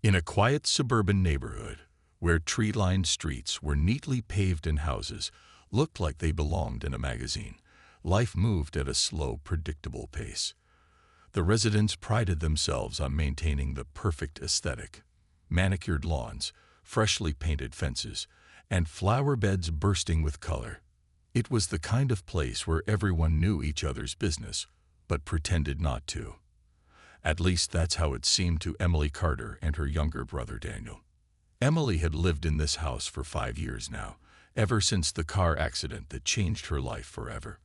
In a quiet suburban neighborhood, where tree-lined streets were neatly paved and houses looked like they belonged in a magazine, life moved at a slow, predictable pace. The residents prided themselves on maintaining the perfect aesthetic: manicured lawns, freshly painted fences, and flower beds bursting with color. It was the kind of place where everyone knew each other's business, but pretended not to. At least that's how it seemed to Emily Carter and her younger brother Daniel. Emily had lived in this house for 5 years now, ever since the car accident that changed her life forever.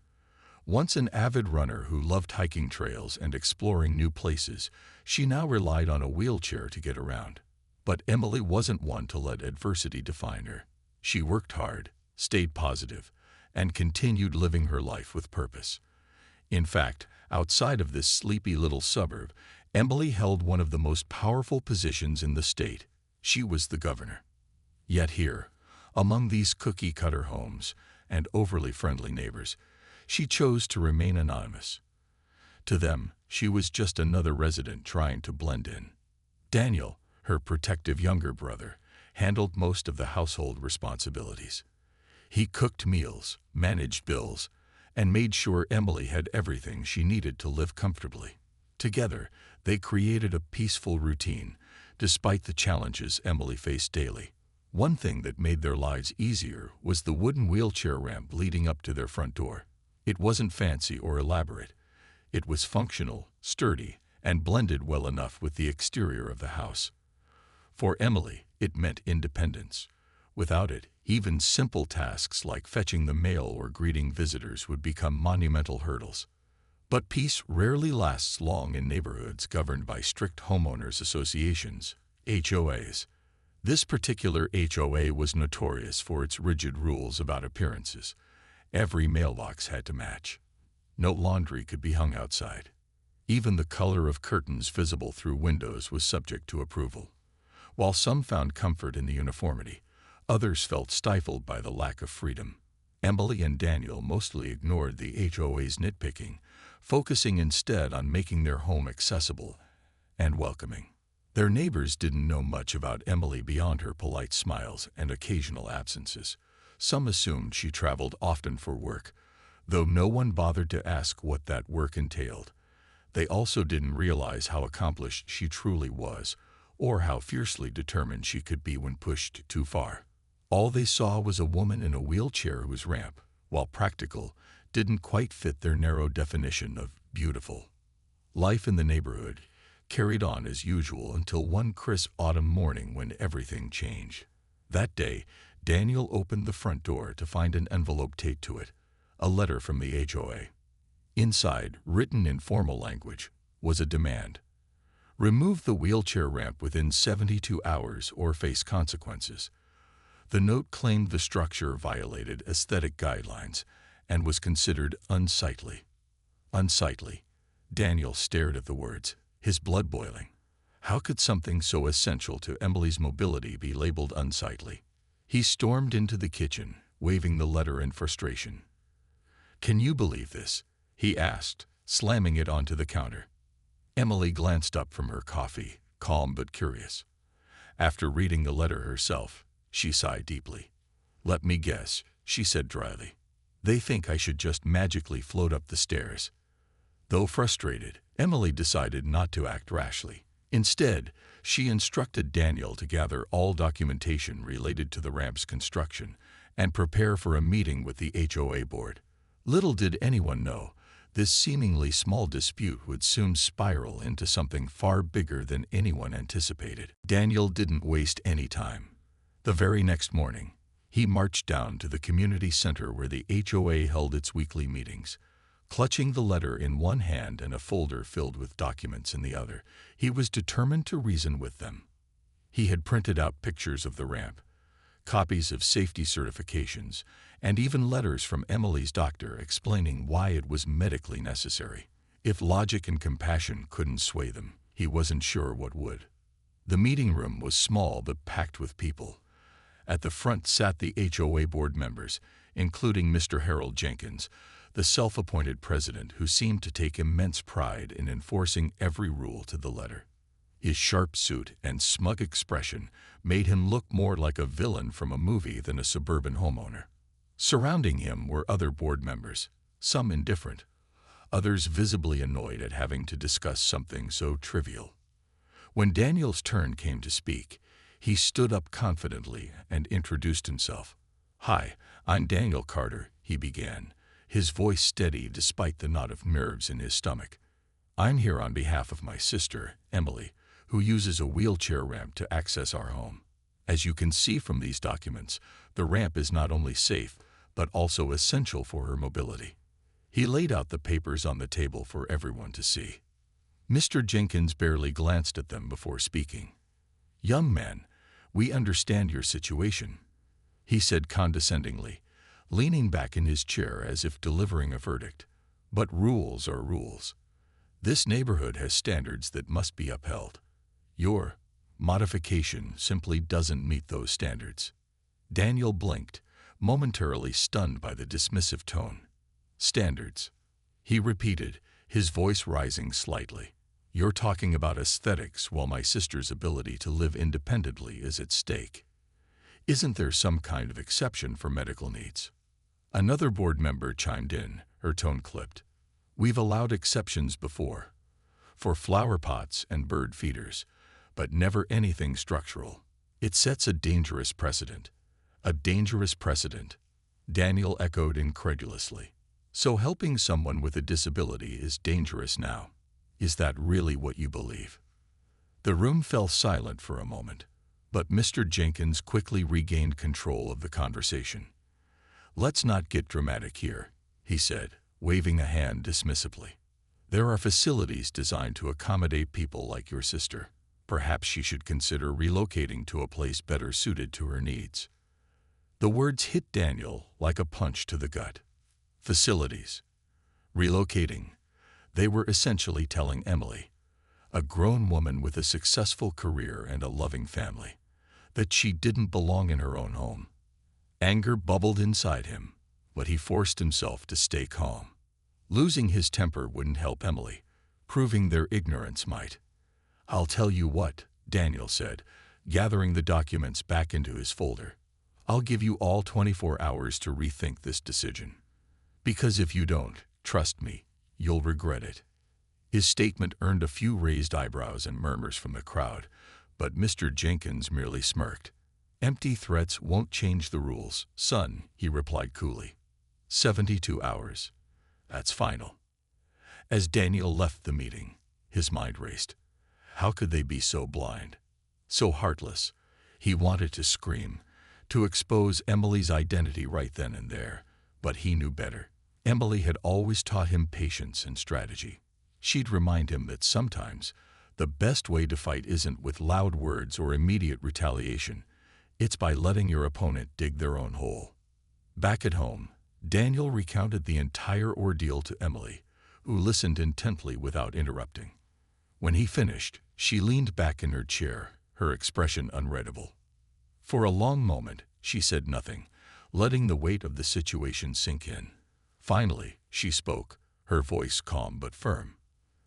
Once an avid runner who loved hiking trails and exploring new places, she now relied on a wheelchair to get around. But Emily wasn't one to let adversity define her. She worked hard, stayed positive, and continued living her life with purpose. In fact, outside of this sleepy little suburb, Emily held one of the most powerful positions in the state. She was the governor. Yet here, among these cookie-cutter homes and overly friendly neighbors, she chose to remain anonymous. To them, she was just another resident trying to blend in. Daniel, her protective younger brother, handled most of the household responsibilities. He cooked meals, managed bills, and made sure Emily had everything she needed to live comfortably. Together, they created a peaceful routine, despite the challenges Emily faced daily. One thing that made their lives easier was the wooden wheelchair ramp leading up to their front door. It wasn't fancy or elaborate. It was functional, sturdy, and blended well enough with the exterior of the house. For Emily, it meant independence. Without it, even simple tasks like fetching the mail or greeting visitors would become monumental hurdles. But peace rarely lasts long in neighborhoods governed by strict homeowners associations, HOAs. This particular HOA was notorious for its rigid rules about appearances. Every mailbox had to match. No laundry could be hung outside. Even the color of curtains visible through windows was subject to approval. While some found comfort in the uniformity, others felt stifled by the lack of freedom. Emily and Daniel mostly ignored the HOA's nitpicking, focusing instead on making their home accessible and welcoming. Their neighbors didn't know much about Emily beyond her polite smiles and occasional absences. Some assumed she traveled often for work, though no one bothered to ask what that work entailed. They also didn't realize how accomplished she truly was, or how fiercely determined she could be when pushed too far. All they saw was a woman in a wheelchair whose ramp, while practical, didn't quite fit their narrow definition of beautiful. Life in the neighborhood carried on as usual until one crisp autumn morning when everything changed. That day, Daniel opened the front door to find an envelope taped to it, a letter from the HOA. Inside, written in formal language, was a demand. Remove the wheelchair ramp within 72 hours or face consequences. The note claimed the structure violated aesthetic guidelines and was considered unsightly. Unsightly. Daniel stared at the words, his blood boiling. How could something so essential to Emily's mobility be labeled unsightly? He stormed into the kitchen, waving the letter in frustration. "Can you believe this?" he asked, slamming it onto the counter. Emily glanced up from her coffee, calm but curious. After reading the letter herself, she sighed deeply. "Let me guess," she said dryly. "They think I should just magically float up the stairs." Though frustrated, Emily decided not to act rashly. Instead, she instructed Daniel to gather all documentation related to the ramp's construction and prepare for a meeting with the HOA board. Little did anyone know, this seemingly small dispute would soon spiral into something far bigger than anyone anticipated. Daniel didn't waste any time. The very next morning, he marched down to the community center where the HOA held its weekly meetings. Clutching the letter in one hand and a folder filled with documents in the other, he was determined to reason with them. He had printed out pictures of the ramp, copies of safety certifications, and even letters from Emily's doctor explaining why it was medically necessary. If logic and compassion couldn't sway them, he wasn't sure what would. The meeting room was small but packed with people. At the front sat the HOA board members, including Mr. Harold Jenkins, the self-appointed president who seemed to take immense pride in enforcing every rule to the letter. His sharp suit and smug expression made him look more like a villain from a movie than a suburban homeowner. Surrounding him were other board members, some indifferent, others visibly annoyed at having to discuss something so trivial. When Daniel's turn came to speak, he stood up confidently and introduced himself. "Hi, I'm Daniel Carter," he began, his voice steady despite the knot of nerves in his stomach. "I'm here on behalf of my sister, Emily, who uses a wheelchair ramp to access our home. As you can see from these documents, the ramp is not only safe, but also essential for her mobility." He laid out the papers on the table for everyone to see. Mr. Jenkins barely glanced at them before speaking. "Young man, we understand your situation," he said condescendingly, leaning back in his chair as if delivering a verdict. "But rules are rules. This neighborhood has standards that must be upheld. Your modification simply doesn't meet those standards." Daniel blinked, momentarily stunned by the dismissive tone. "Standards," he repeated, his voice rising slightly. "You're talking about aesthetics while my sister's ability to live independently is at stake. Isn't there some kind of exception for medical needs?" Another board member chimed in, her tone clipped. "We've allowed exceptions before, for flower pots and bird feeders, but never anything structural. It sets a dangerous precedent." "A dangerous precedent," Daniel echoed incredulously. "So helping someone with a disability is dangerous now? Is that really what you believe?" The room fell silent for a moment, but Mr. Jenkins quickly regained control of the conversation. "Let's not get dramatic here," he said, waving a hand dismissively. "There are facilities designed to accommodate people like your sister. Perhaps she should consider relocating to a place better suited to her needs." The words hit Daniel like a punch to the gut. Facilities. Relocating. They were essentially telling Emily, a grown woman with a successful career and a loving family, that she didn't belong in her own home. Anger bubbled inside him, but he forced himself to stay calm. Losing his temper wouldn't help Emily, proving their ignorance might. "I'll tell you what," Daniel said, gathering the documents back into his folder. "I'll give you all 24 hours to rethink this decision. Because if you don't, trust me, you'll regret it." His statement earned a few raised eyebrows and murmurs from the crowd, but Mr. Jenkins merely smirked. "Empty threats won't change the rules, son," he replied coolly. 72 hours. That's final." As Daniel left the meeting, his mind raced. How could they be so blind? So heartless? He wanted to scream, to expose Emily's identity right then and there, but he knew better. Emily had always taught him patience and strategy. She'd remind him that sometimes the best way to fight isn't with loud words or immediate retaliation. It's by letting your opponent dig their own hole. Back at home, Daniel recounted the entire ordeal to Emily, who listened intently without interrupting. When he finished, she leaned back in her chair, her expression unreadable. For a long moment, she said nothing, letting the weight of the situation sink in. Finally, she spoke, her voice calm but firm.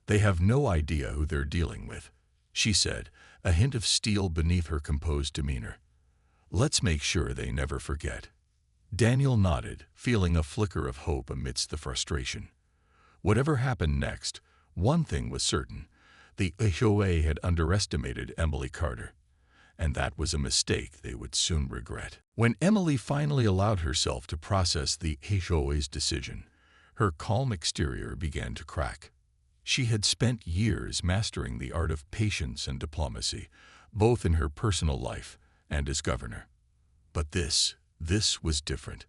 "They have no idea who they're dealing with," she said, a hint of steel beneath her composed demeanor. "Let's make sure they never forget." Daniel nodded, feeling a flicker of hope amidst the frustration. Whatever happened next, one thing was certain: the HOA had underestimated Emily Carter, and that was a mistake they would soon regret. When Emily finally allowed herself to process the HOA's decision, her calm exterior began to crack. She had spent years mastering the art of patience and diplomacy, both in her personal life and as governor. But this was different.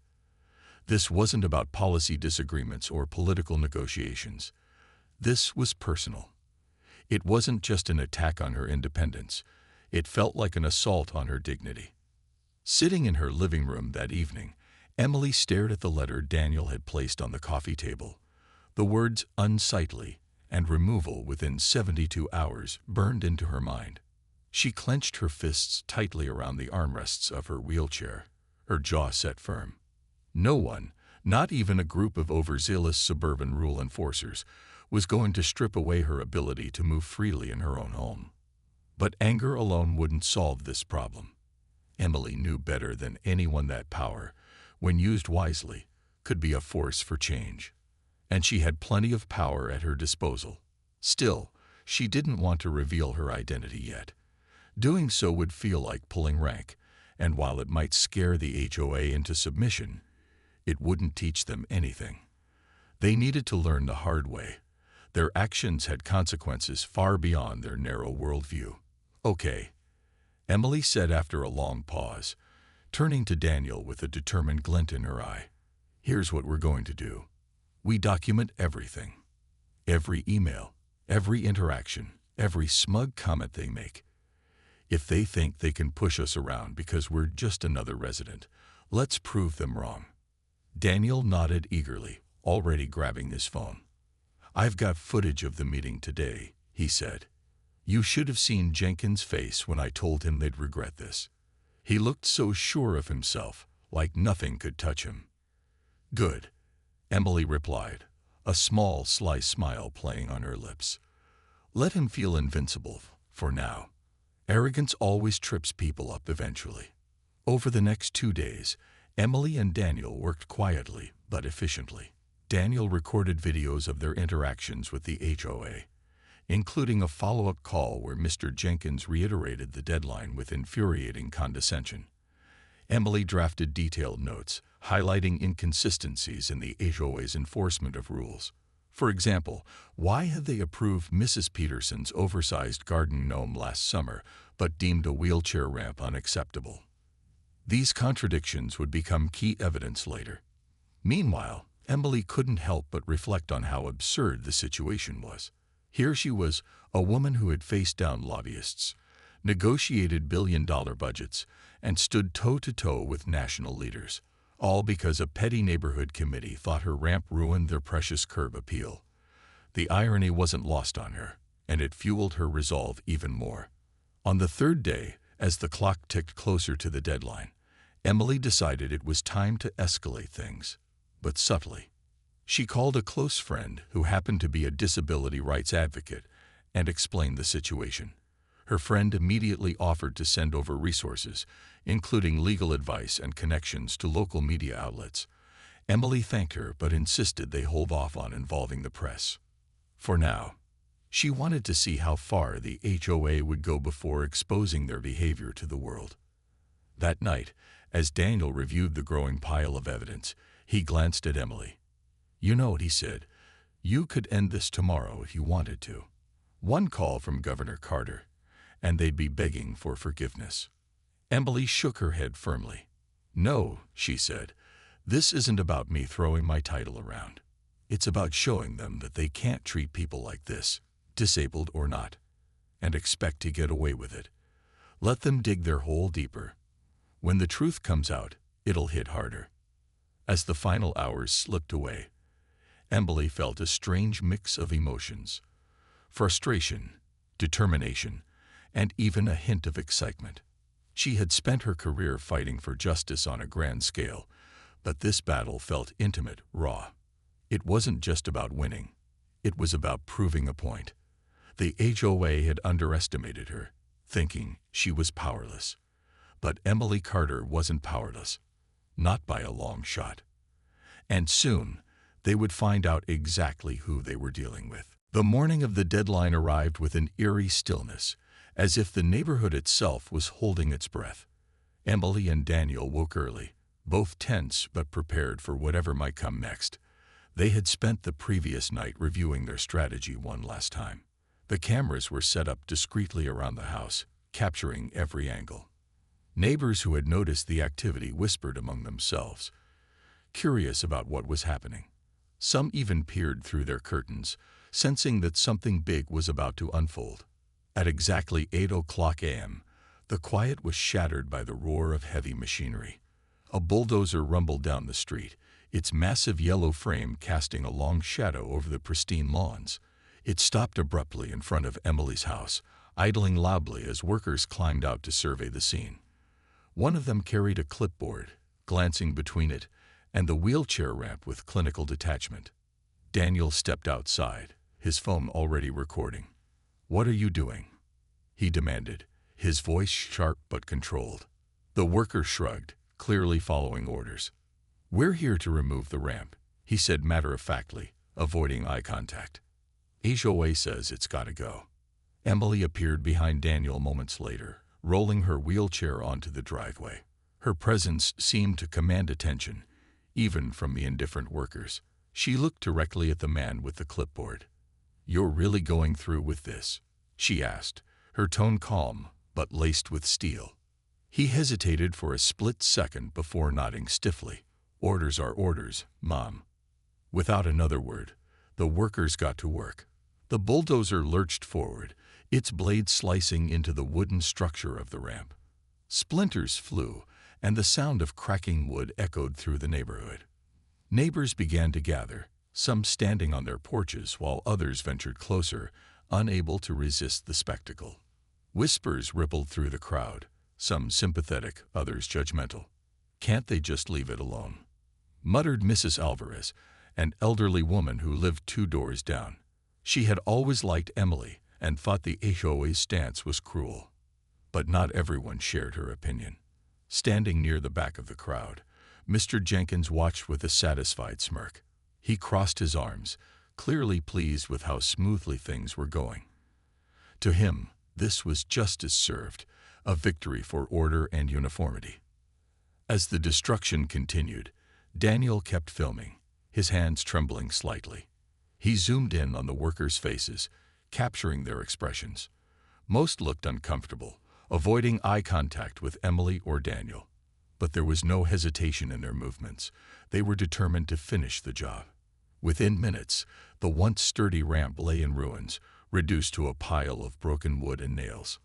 This wasn't about policy disagreements or political negotiations. This was personal. It wasn't just an attack on her independence. It felt like an assault on her dignity. Sitting in her living room that evening, Emily stared at the letter Daniel had placed on the coffee table. The words "unsightly" and "removal within 72 hours" burned into her mind. She clenched her fists tightly around the armrests of her wheelchair, her jaw set firm. No one, not even a group of overzealous suburban rule enforcers, was going to strip away her ability to move freely in her own home. But anger alone wouldn't solve this problem. Emily knew better than anyone that power, when used wisely, could be a force for change. And she had plenty of power at her disposal. Still, she didn't want to reveal her identity yet. Doing so would feel like pulling rank, and while it might scare the HOA into submission, it wouldn't teach them anything. They needed to learn the hard way. Their actions had consequences far beyond their narrow worldview. "Okay," Emily said after a long pause, turning to Daniel with a determined glint in her eye. "Here's what we're going to do. We document everything. Every email, every interaction, every smug comment they make. If they think they can push us around because we're just another resident, let's prove them wrong." Daniel nodded eagerly, already grabbing his phone. "I've got footage of the meeting today," he said. "You should have seen Jenkins' face when I told him they'd regret this. He looked so sure of himself, like nothing could touch him." "Good," Emily replied, a small, sly smile playing on her lips. "Let him feel invincible, for now. Arrogance always trips people up eventually." Over the next 2 days, Emily and Daniel worked quietly but efficiently. Daniel recorded videos of their interactions with the HOA, including a follow-up call where Mr. Jenkins reiterated the deadline with infuriating condescension. Emily drafted detailed notes, highlighting inconsistencies in the HOA's enforcement of rules. For example, why had they approved Mrs. Peterson's oversized garden gnome last summer but deemed a wheelchair ramp unacceptable? These contradictions would become key evidence later. Meanwhile, Emily couldn't help but reflect on how absurd the situation was. Here she was, a woman who had faced down lobbyists, negotiated billion-dollar budgets, and stood toe-to-toe with national leaders, all because a petty neighborhood committee thought her ramp ruined their precious curb appeal. The irony wasn't lost on her, and it fueled her resolve even more. On the third day, as the clock ticked closer to the deadline, Emily decided it was time to escalate things, but subtly. She called a close friend who happened to be a disability rights advocate and explained the situation. Her friend immediately offered to send over resources, including legal advice and connections to local media outlets. Emily thanked her but insisted they hold off on involving the press. For now, she wanted to see how far the HOA would go before exposing their behavior to the world. That night, as Daniel reviewed the growing pile of evidence, he glanced at Emily. "You know," he said, "you could end this tomorrow if you wanted to. One call from Governor Carter, and they'd be begging for forgiveness." Emily shook her head firmly. "No," she said, "this isn't about me throwing my title around. It's about showing them that they can't treat people like this, disabled or not, and expect to get away with it. Let them dig their hole deeper. When the truth comes out, it'll hit harder." As the final hours slipped away, Emily felt a strange mix of emotions: frustration, determination, and even a hint of excitement. She had spent her career fighting for justice on a grand scale, but this battle felt intimate, raw. It wasn't just about winning. It was about proving a point. The HOA had underestimated her, thinking she was powerless. But Emily Carter wasn't powerless, not by a long shot. And soon, they would find out exactly who they were dealing with. The morning of the deadline arrived with an eerie stillness, as if the neighborhood itself was holding its breath. Emily and Daniel woke early, both tense but prepared for whatever might come next. They had spent the previous night reviewing their strategy one last time. The cameras were set up discreetly around the house, capturing every angle. Neighbors who had noticed the activity whispered among themselves, curious about what was happening. Some even peered through their curtains, sensing that something big was about to unfold. At exactly 8:00 a.m., the quiet was shattered by the roar of heavy machinery. A bulldozer rumbled down the street, its massive yellow frame casting a long shadow over the pristine lawns. It stopped abruptly in front of Emily's house, idling loudly as workers climbed out to survey the scene. One of them carried a clipboard, glancing between it and the wheelchair ramp with clinical detachment. Daniel stepped outside, his phone already recording. "What are you doing?" he demanded, his voice sharp but controlled. The worker shrugged, clearly following orders. "We're here to remove the ramp," he said matter-of-factly, avoiding eye contact. "HOA says it's gotta go." Emily appeared behind Daniel moments later, rolling her wheelchair onto the driveway. Her presence seemed to command attention, even from the indifferent workers. She looked directly at the man with the clipboard. "You're really going through with this?" she asked, her tone calm but laced with steel. He hesitated for a split second before nodding stiffly. "Orders are orders, Mom." Without another word, the workers got to work. The bulldozer lurched forward, its blade slicing into the wooden structure of the ramp. Splinters flew, and the sound of cracking wood echoed through the neighborhood. Neighbors began to gather, some standing on their porches while others ventured closer, unable to resist the spectacle. Whispers rippled through the crowd, some sympathetic, others judgmental. "Can't they just leave it alone?" muttered Mrs. Alvarez, an elderly woman who lived 2 doors down. She had always liked Emily and thought the HOA's stance was cruel. But not everyone shared her opinion. Standing near the back of the crowd, Mr. Jenkins watched with a satisfied smirk. He crossed his arms, clearly pleased with how smoothly things were going. To him, this was justice served, a victory for order and uniformity. As the destruction continued, Daniel kept filming, his hands trembling slightly. He zoomed in on the workers' faces, capturing their expressions. Most looked uncomfortable, avoiding eye contact with Emily or Daniel. But there was no hesitation in their movements. They were determined to finish the job. Within minutes, the once sturdy ramp lay in ruins, reduced to a pile of broken wood and nails.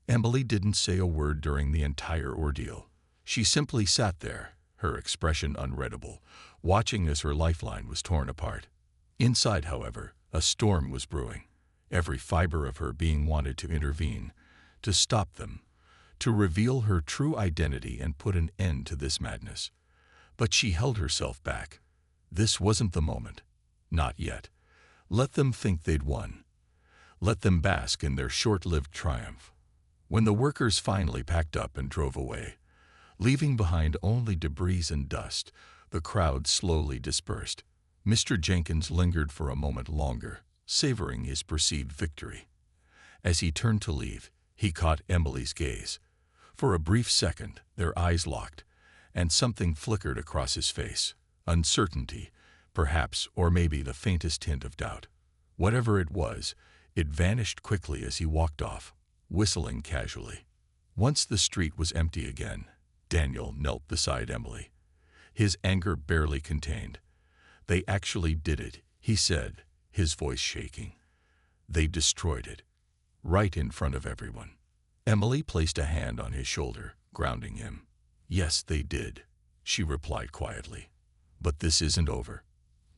Emily didn't say a word during the entire ordeal. She simply sat there, her expression unreadable, watching as her lifeline was torn apart. Inside, however, a storm was brewing, every fiber of her being wanted to intervene, to stop them, to reveal her true identity and put an end to this madness. But she held herself back. This wasn't the moment. Not yet. Let them think they'd won. Let them bask in their short-lived triumph. When the workers finally packed up and drove away, leaving behind only debris and dust, the crowd slowly dispersed. Mr. Jenkins lingered for a moment longer, savoring his perceived victory. As he turned to leave, he caught Emily's gaze. For a brief second, their eyes locked, and something flickered across his face. Uncertainty, perhaps, or maybe the faintest hint of doubt. Whatever it was, it vanished quickly as he walked off, whistling casually. Once the street was empty again, Daniel knelt beside Emily, his anger barely contained. "They actually did it," he said, his voice shaking. "They destroyed it, right in front of everyone." Emily placed a hand on his shoulder, grounding him. "Yes, they did," she replied quietly. "But this isn't over.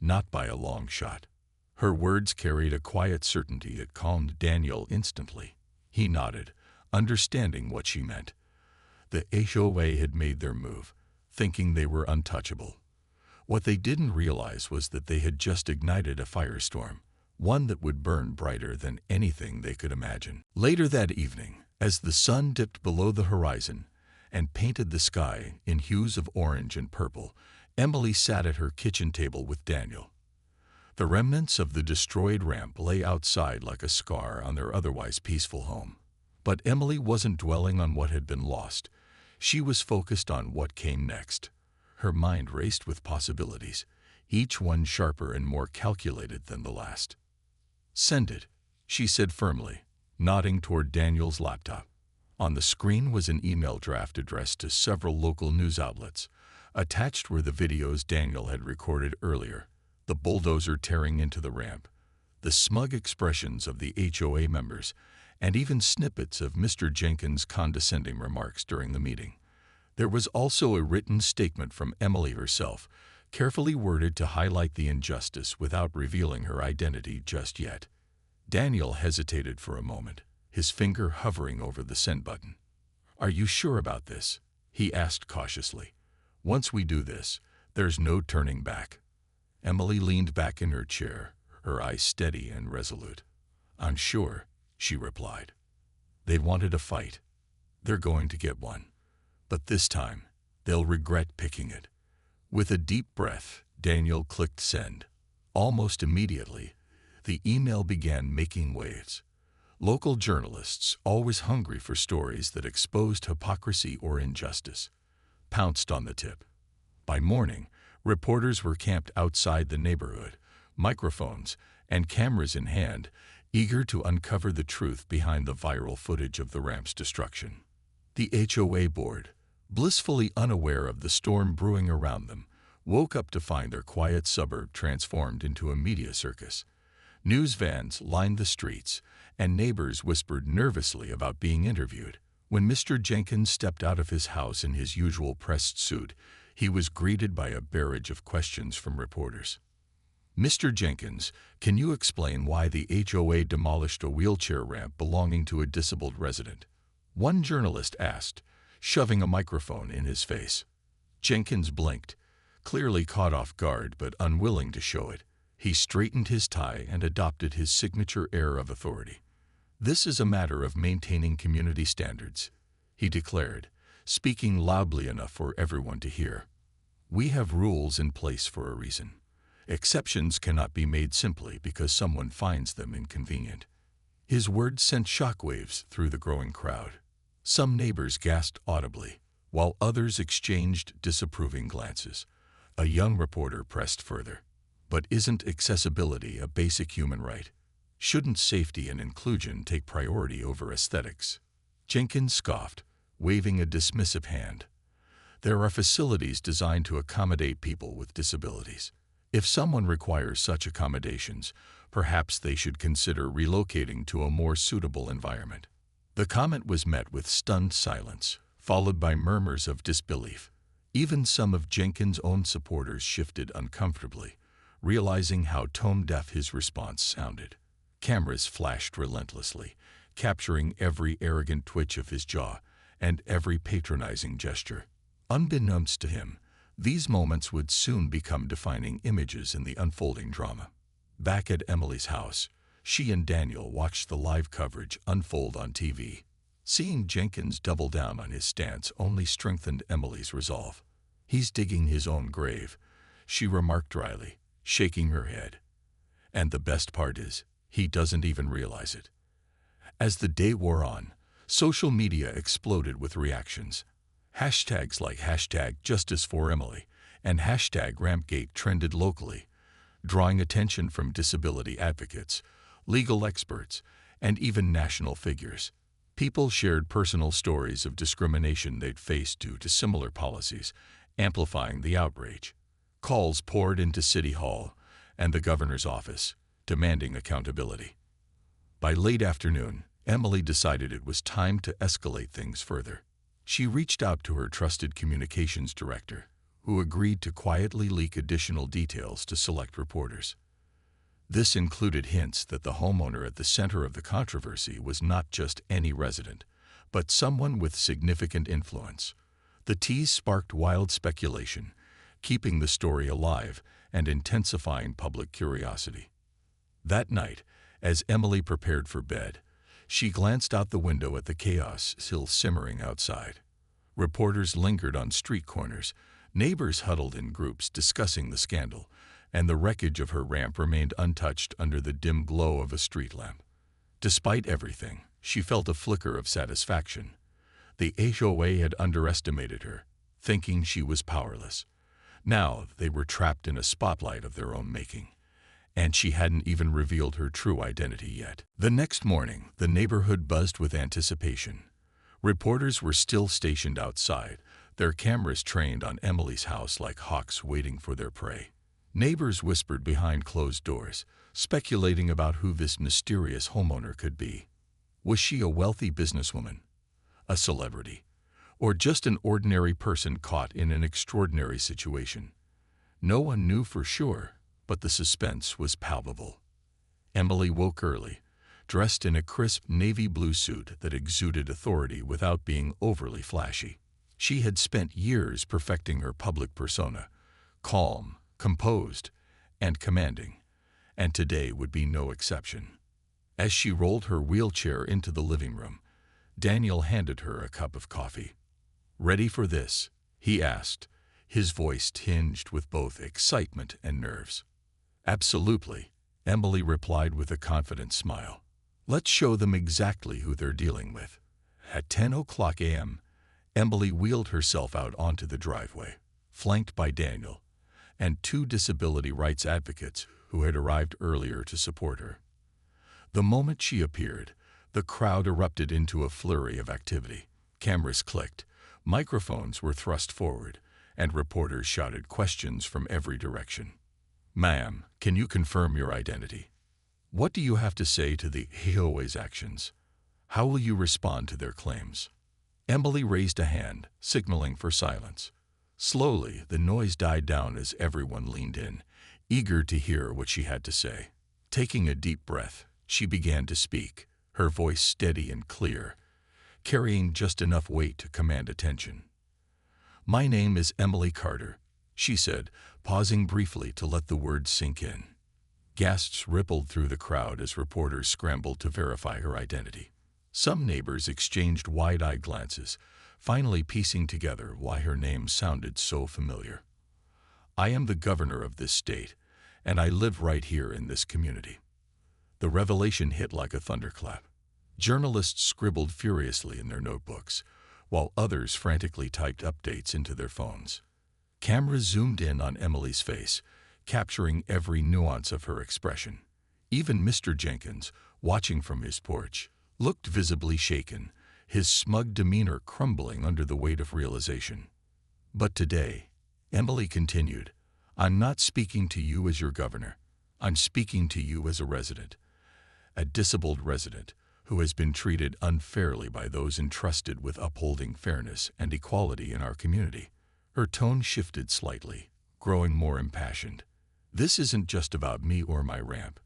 Not by a long shot." Her words carried a quiet certainty that calmed Daniel instantly. He nodded, understanding what she meant. The HOA had made their move, thinking they were untouchable. What they didn't realize was that they had just ignited a firestorm, one that would burn brighter than anything they could imagine. Later that evening, as the sun dipped below the horizon and painted the sky in hues of orange and purple, Emily sat at her kitchen table with Daniel. The remnants of the destroyed ramp lay outside like a scar on their otherwise peaceful home. But Emily wasn't dwelling on what had been lost. She was focused on what came next. Her mind raced with possibilities, each one sharper and more calculated than the last. "Send it," she said firmly, nodding toward Daniel's laptop. On the screen was an email draft addressed to several local news outlets. Attached were the videos Daniel had recorded earlier, the bulldozer tearing into the ramp, the smug expressions of the HOA members, and even snippets of Mr. Jenkins' condescending remarks during the meeting. There was also a written statement from Emily herself, carefully worded to highlight the injustice without revealing her identity just yet. Daniel hesitated for a moment, his finger hovering over the send button. "Are you sure about this?" he asked cautiously. "Once we do this, there's no turning back." Emily leaned back in her chair, her eyes steady and resolute. "I'm sure," she replied. They wanted a fight. They're going to get one. But this time, they'll regret picking it. With a deep breath, Daniel clicked send. Almost immediately, the email began making waves. Local journalists, always hungry for stories that exposed hypocrisy or injustice, pounced on the tip. By morning, reporters were camped outside the neighborhood, microphones and cameras in hand, eager to uncover the truth behind the viral footage of the ramp's destruction. The HOA board, blissfully unaware of the storm brewing around them, woke up to find their quiet suburb transformed into a media circus. News vans lined the streets, and neighbors whispered nervously about being interviewed. When Mr. Jenkins stepped out of his house in his usual pressed suit, he was greeted by a barrage of questions from reporters. "Mr. Jenkins, can you explain why the HOA demolished a wheelchair ramp belonging to a disabled resident?" one journalist asked, shoving a microphone in his face. Jenkins blinked, clearly caught off guard but unwilling to show it. He straightened his tie and adopted his signature air of authority. "This is a matter of maintaining community standards," he declared, speaking loudly enough for everyone to hear. "We have rules in place for a reason. Exceptions cannot be made simply because someone finds them inconvenient." His words sent shockwaves through the growing crowd. Some neighbors gasped audibly, while others exchanged disapproving glances. A young reporter pressed further. "But isn't accessibility a basic human right? Shouldn't safety and inclusion take priority over aesthetics?" Jenkins scoffed, waving a dismissive hand. "There are facilities designed to accommodate people with disabilities. If someone requires such accommodations, perhaps they should consider relocating to a more suitable environment." The comment was met with stunned silence, followed by murmurs of disbelief. Even some of Jenkins' own supporters shifted uncomfortably, realizing how tone-deaf his response sounded. Cameras flashed relentlessly, capturing every arrogant twitch of his jaw and every patronizing gesture. Unbeknownst to him, these moments would soon become defining images in the unfolding drama. Back at Emily's house, she and Daniel watched the live coverage unfold on TV. Seeing Jenkins double down on his stance only strengthened Emily's resolve. "He's digging his own grave," she remarked dryly, shaking her head. "And the best part is, he doesn't even realize it." As the day wore on, social media exploded with reactions. Hashtags like #JusticeForEmily and #RampGate trended locally, drawing attention from disability advocates, legal experts, and even national figures. People shared personal stories of discrimination they'd faced due to similar policies, amplifying the outrage. Calls poured into City Hall and the governor's office, demanding accountability. By late afternoon, Emily decided it was time to escalate things further. She reached out to her trusted communications director, who agreed to quietly leak additional details to select reporters. This included hints that the homeowner at the center of the controversy was not just any resident, but someone with significant influence. The tease sparked wild speculation, keeping the story alive and intensifying public curiosity. That night, as Emily prepared for bed, she glanced out the window at the chaos still simmering outside. Reporters lingered on street corners, neighbors huddled in groups discussing the scandal, and the wreckage of her ramp remained untouched under the dim glow of a street lamp. Despite everything, she felt a flicker of satisfaction. The HOA had underestimated her, thinking she was powerless. Now they were trapped in a spotlight of their own making, and she hadn't even revealed her true identity yet. The next morning, the neighborhood buzzed with anticipation. Reporters were still stationed outside, their cameras trained on Emily's house like hawks waiting for their prey. Neighbors whispered behind closed doors, speculating about who this mysterious homeowner could be. Was she a wealthy businesswoman, a celebrity, or just an ordinary person caught in an extraordinary situation? No one knew for sure, but the suspense was palpable. Emily woke early, dressed in a crisp navy blue suit that exuded authority without being overly flashy. She had spent years perfecting her public persona, calm, composed, and commanding, and today would be no exception. As she rolled her wheelchair into the living room, Daniel handed her a cup of coffee. "Ready for this?" he asked, his voice tinged with both excitement and nerves. "Absolutely," Emily replied with a confident smile. "Let's show them exactly who they're dealing with." At 10 a.m., Emily wheeled herself out onto the driveway, flanked by Daniel and two disability rights advocates who had arrived earlier to support her. The moment she appeared, the crowd erupted into a flurry of activity. Cameras clicked, microphones were thrust forward, and reporters shouted questions from every direction. "Ma'am, can you confirm your identity? What do you have to say to the HOA's actions? How will you respond to their claims?" Emily raised a hand, signaling for silence. Slowly, the noise died down as everyone leaned in, eager to hear what she had to say. Taking a deep breath, she began to speak, her voice steady and clear, carrying just enough weight to command attention. "My name is Emily Carter," she said, pausing briefly to let the words sink in. Gasps rippled through the crowd as reporters scrambled to verify her identity. Some neighbors exchanged wide-eyed glances, finally piecing together why her name sounded so familiar. "I am the governor of this state, and I live right here in this community." The revelation hit like a thunderclap. Journalists scribbled furiously in their notebooks, while others frantically typed updates into their phones. Cameras zoomed in on Emily's face, capturing every nuance of her expression. Even Mr. Jenkins, watching from his porch, looked visibly shaken, his smug demeanor crumbling under the weight of realization. "But today," Emily continued, "I'm not speaking to you as your governor. I'm speaking to you as a resident, a disabled resident who has been treated unfairly by those entrusted with upholding fairness and equality in our community." Her tone shifted slightly, growing more impassioned. "This isn't just about me or my ramp.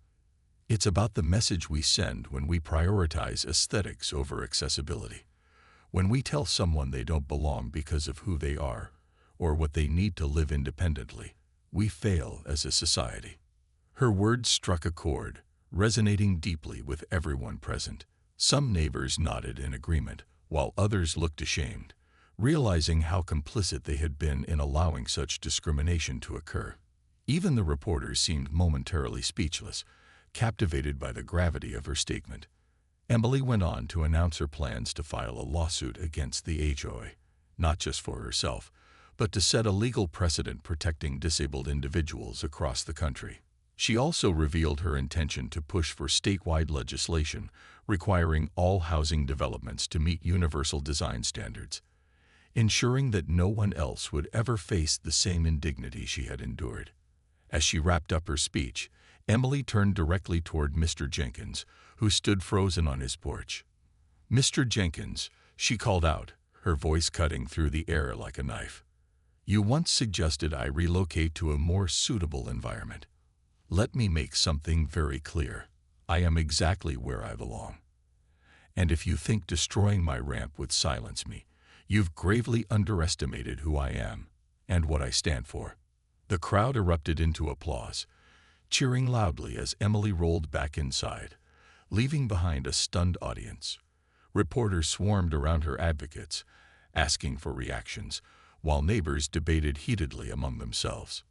It's about the message we send when we prioritize aesthetics over accessibility. When we tell someone they don't belong because of who they are or what they need to live independently, we fail as a society." Her words struck a chord, resonating deeply with everyone present. Some neighbors nodded in agreement, while others looked ashamed, realizing how complicit they had been in allowing such discrimination to occur. Even the reporters seemed momentarily speechless, captivated by the gravity of her statement. Emily went on to announce her plans to file a lawsuit against the HOA, not just for herself, but to set a legal precedent protecting disabled individuals across the country. She also revealed her intention to push for statewide legislation requiring all housing developments to meet universal design standards, ensuring that no one else would ever face the same indignity she had endured. As she wrapped up her speech, Emily turned directly toward Mr. Jenkins, who stood frozen on his porch. "Mr. Jenkins," she called out, her voice cutting through the air like a knife. "You once suggested I relocate to a more suitable environment. Let me make something very clear. I am exactly where I belong. And if you think destroying my ramp would silence me, you've gravely underestimated who I am and what I stand for." The crowd erupted into applause, cheering loudly as Emily rolled back inside, leaving behind a stunned audience. Reporters swarmed around her advocates, asking for reactions, while neighbors debated heatedly among themselves.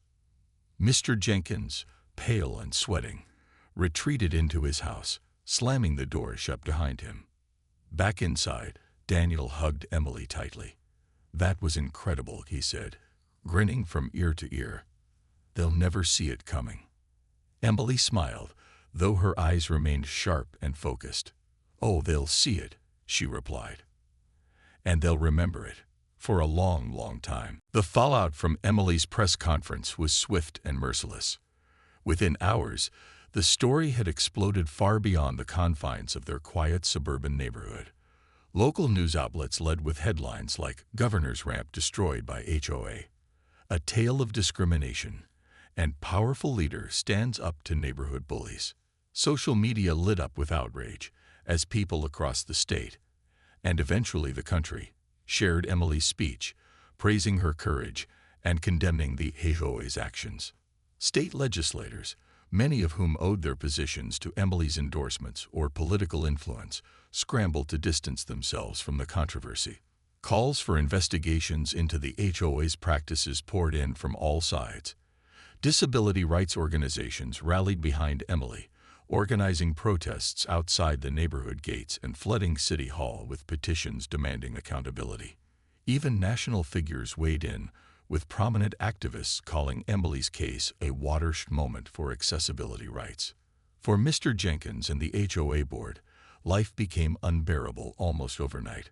Mr. Jenkins, pale and sweating, retreated into his house, slamming the door shut behind him. Back inside, Daniel hugged Emily tightly. "That was incredible," he said, grinning from ear to ear. "They'll never see it coming." Emily smiled, though her eyes remained sharp and focused. "Oh, they'll see it," she replied. "And they'll remember it for a long, long time." The fallout from Emily's press conference was swift and merciless. Within hours, the story had exploded far beyond the confines of their quiet suburban neighborhood. Local news outlets led with headlines like "Governor's Ramp Destroyed by HOA," "A Tale of Discrimination," and "Powerful Leader Stands Up to Neighborhood Bullies." Social media lit up with outrage as people across the state, and eventually the country, shared Emily's speech, praising her courage and condemning the HOA's actions. State legislators, many of whom owed their positions to Emily's endorsements or political influence, scrambled to distance themselves from the controversy. Calls for investigations into the HOA's practices poured in from all sides. Disability rights organizations rallied behind Emily, organizing protests outside the neighborhood gates and flooding City Hall with petitions demanding accountability. Even national figures weighed in, with prominent activists calling Emily's case a watershed moment for accessibility rights. For Mr. Jenkins and the HOA board, life became unbearable almost overnight.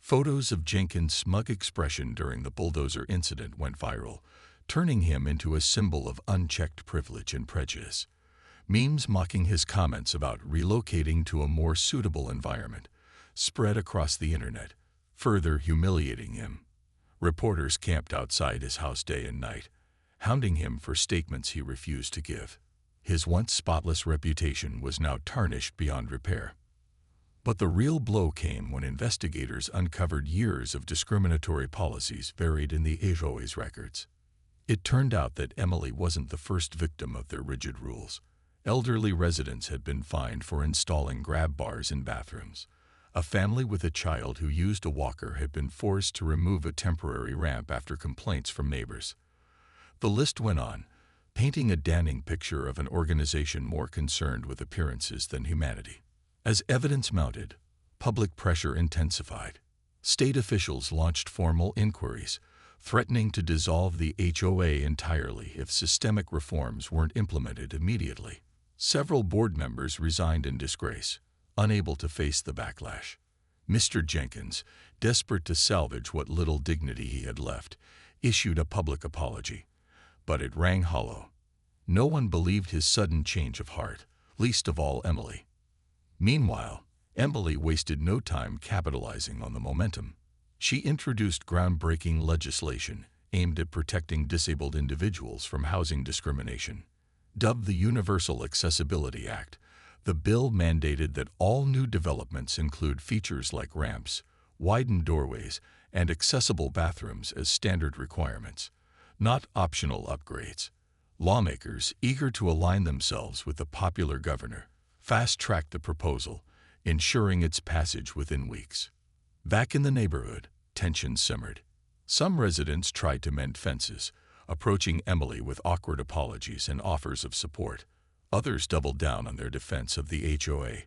Photos of Jenkins' smug expression during the bulldozer incident went viral, turning him into a symbol of unchecked privilege and prejudice. Memes mocking his comments about relocating to a more suitable environment spread across the internet, further humiliating him. Reporters camped outside his house day and night, hounding him for statements he refused to give. His once spotless reputation was now tarnished beyond repair. But the real blow came when investigators uncovered years of discriminatory policies buried in the HOA's records. It turned out that Emily wasn't the first victim of their rigid rules. Elderly residents had been fined for installing grab bars in bathrooms. A family with a child who used a walker had been forced to remove a temporary ramp after complaints from neighbors. The list went on, painting a damning picture of an organization more concerned with appearances than humanity. As evidence mounted, public pressure intensified. State officials launched formal inquiries, threatening to dissolve the HOA entirely if systemic reforms weren't implemented immediately. Several board members resigned in disgrace, unable to face the backlash. Mr. Jenkins, desperate to salvage what little dignity he had left, issued a public apology. But it rang hollow. No one believed his sudden change of heart, least of all Emily. Meanwhile, Emily wasted no time capitalizing on the momentum. She introduced groundbreaking legislation aimed at protecting disabled individuals from housing discrimination. Dubbed the Universal Accessibility Act, the bill mandated that all new developments include features like ramps, widened doorways, and accessible bathrooms as standard requirements, not optional upgrades. Lawmakers, eager to align themselves with the popular governor, fast-tracked the proposal, ensuring its passage within weeks. Back in the neighborhood, tension simmered. Some residents tried to mend fences, approaching Emily with awkward apologies and offers of support. Others doubled down on their defense of the HOA,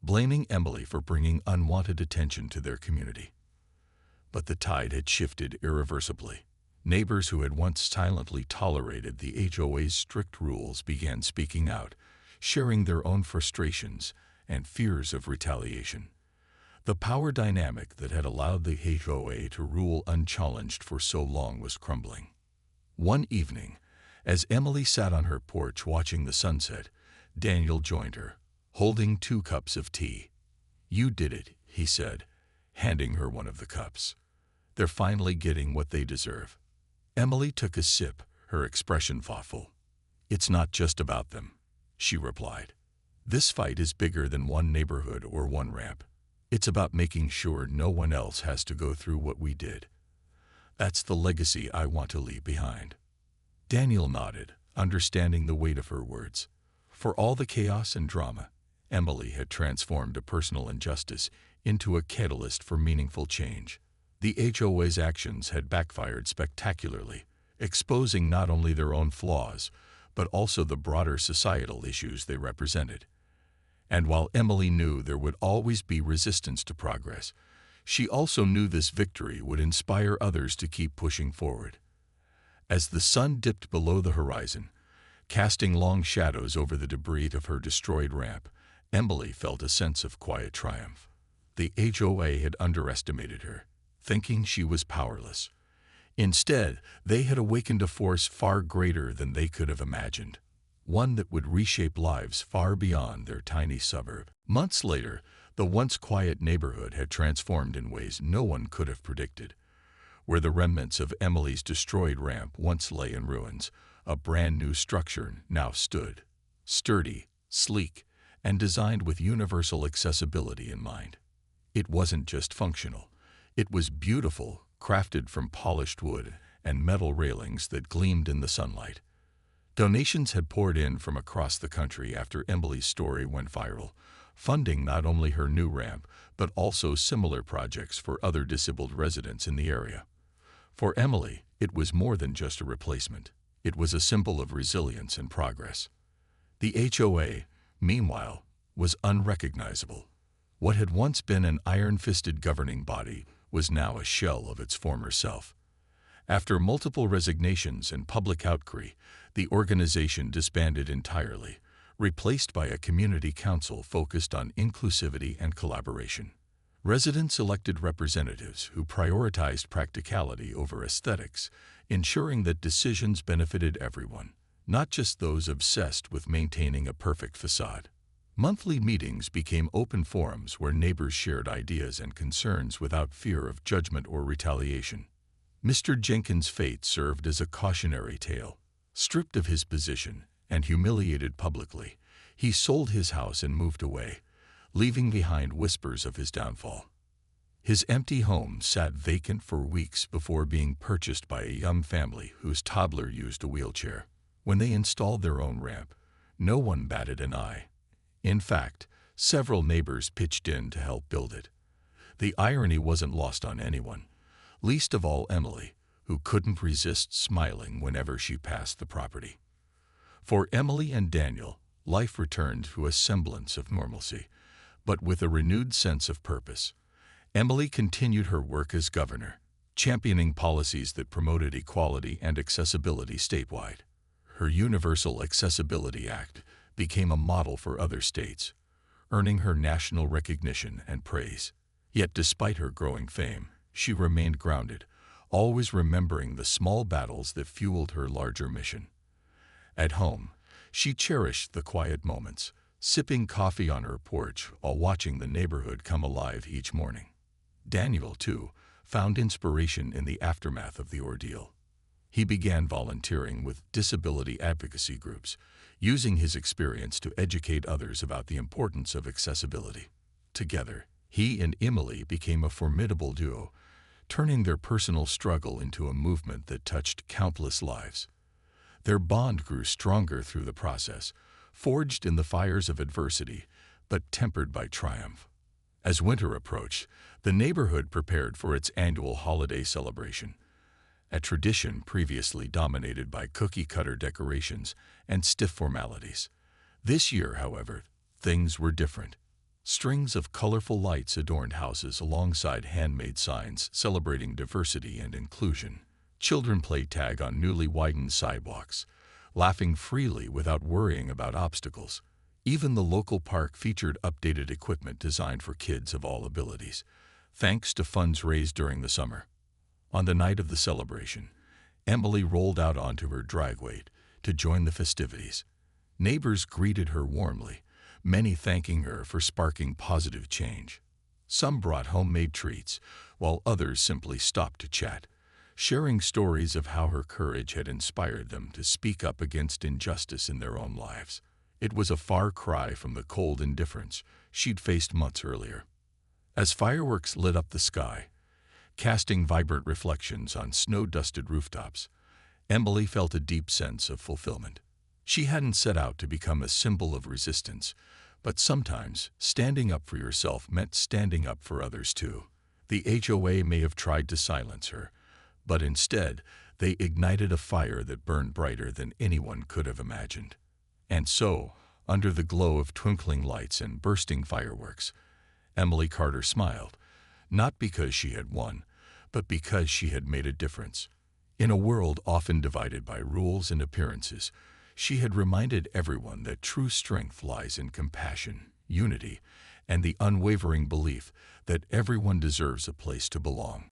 blaming Emily for bringing unwanted attention to their community. But the tide had shifted irreversibly. Neighbors who had once silently tolerated the HOA's strict rules began speaking out, sharing their own frustrations and fears of retaliation. The power dynamic that had allowed the HOA to rule unchallenged for so long was crumbling. One evening, as Emily sat on her porch watching the sunset, Daniel joined her, holding 2 cups of tea. "You did it," he said, handing her one of the cups. "They're finally getting what they deserve." Emily took a sip, her expression thoughtful. "It's not just about them," she replied. "This fight is bigger than one neighborhood or one ramp. It's about making sure no one else has to go through what we did. That's the legacy I want to leave behind." Daniel nodded, understanding the weight of her words. For all the chaos and drama, Emily had transformed a personal injustice into a catalyst for meaningful change. The HOA's actions had backfired spectacularly, exposing not only their own flaws, but also the broader societal issues they represented. And while Emily knew there would always be resistance to progress, she also knew this victory would inspire others to keep pushing forward. As the sun dipped below the horizon, casting long shadows over the debris of her destroyed ramp, Emily felt a sense of quiet triumph. The HOA had underestimated her, thinking she was powerless. Instead, they had awakened a force far greater than they could have imagined, one that would reshape lives far beyond their tiny suburb. Months later, the once quiet neighborhood had transformed in ways no one could have predicted. Where the remnants of Emily's destroyed ramp once lay in ruins, a brand new structure now stood, sturdy, sleek, and designed with universal accessibility in mind. It wasn't just functional. It was beautiful, crafted from polished wood and metal railings that gleamed in the sunlight. Donations had poured in from across the country after Emily's story went viral, funding not only her new ramp, but also similar projects for other disabled residents in the area. For Emily, it was more than just a replacement. It was a symbol of resilience and progress. The HOA, meanwhile, was unrecognizable. What had once been an iron-fisted governing body was now a shell of its former self. After multiple resignations and public outcry, the organization disbanded entirely, replaced by a community council focused on inclusivity and collaboration. Residents elected representatives who prioritized practicality over aesthetics, ensuring that decisions benefited everyone, not just those obsessed with maintaining a perfect facade. Monthly meetings became open forums where neighbors shared ideas and concerns without fear of judgment or retaliation. Mr. Jenkins' fate served as a cautionary tale. Stripped of his position and humiliated publicly, he sold his house and moved away, leaving behind whispers of his downfall. His empty home sat vacant for weeks before being purchased by a young family whose toddler used a wheelchair. When they installed their own ramp, no one batted an eye. In fact, several neighbors pitched in to help build it. The irony wasn't lost on anyone, least of all Emily, who couldn't resist smiling whenever she passed the property. For Emily and Daniel, life returned to a semblance of normalcy, but with a renewed sense of purpose. Emily continued her work as governor, championing policies that promoted equality and accessibility statewide. Her Universal Accessibility Act became a model for other states, earning her national recognition and praise. Yet despite her growing fame, she remained grounded, always remembering the small battles that fueled her larger mission. At home, she cherished the quiet moments, sipping coffee on her porch while watching the neighborhood come alive each morning. Daniel, too, found inspiration in the aftermath of the ordeal. He began volunteering with disability advocacy groups, using his experience to educate others about the importance of accessibility. Together, he and Emily became a formidable duo, turning their personal struggle into a movement that touched countless lives. Their bond grew stronger through the process, forged in the fires of adversity, but tempered by triumph. As winter approached, the neighborhood prepared for its annual holiday celebration, a tradition previously dominated by cookie-cutter decorations and stiff formalities. This year, however, things were different. Strings of colorful lights adorned houses alongside handmade signs celebrating diversity and inclusion. Children played tag on newly widened sidewalks, laughing freely without worrying about obstacles. Even the local park featured updated equipment designed for kids of all abilities, thanks to funds raised during the summer. On the night of the celebration, Emily rolled out onto her driveway to join the festivities. Neighbors greeted her warmly, many thanking her for sparking positive change. Some brought homemade treats, while others simply stopped to chat, sharing stories of how her courage had inspired them to speak up against injustice in their own lives. It was a far cry from the cold indifference she'd faced months earlier. As fireworks lit up the sky, casting vibrant reflections on snow-dusted rooftops, Emily felt a deep sense of fulfillment. She hadn't set out to become a symbol of resistance, but sometimes standing up for yourself meant standing up for others too. The HOA may have tried to silence her, but instead they ignited a fire that burned brighter than anyone could have imagined. And so, under the glow of twinkling lights and bursting fireworks, Emily Carter smiled, not because she had won, but because she had made a difference. In a world often divided by rules and appearances, she had reminded everyone that true strength lies in compassion, unity, and the unwavering belief that everyone deserves a place to belong.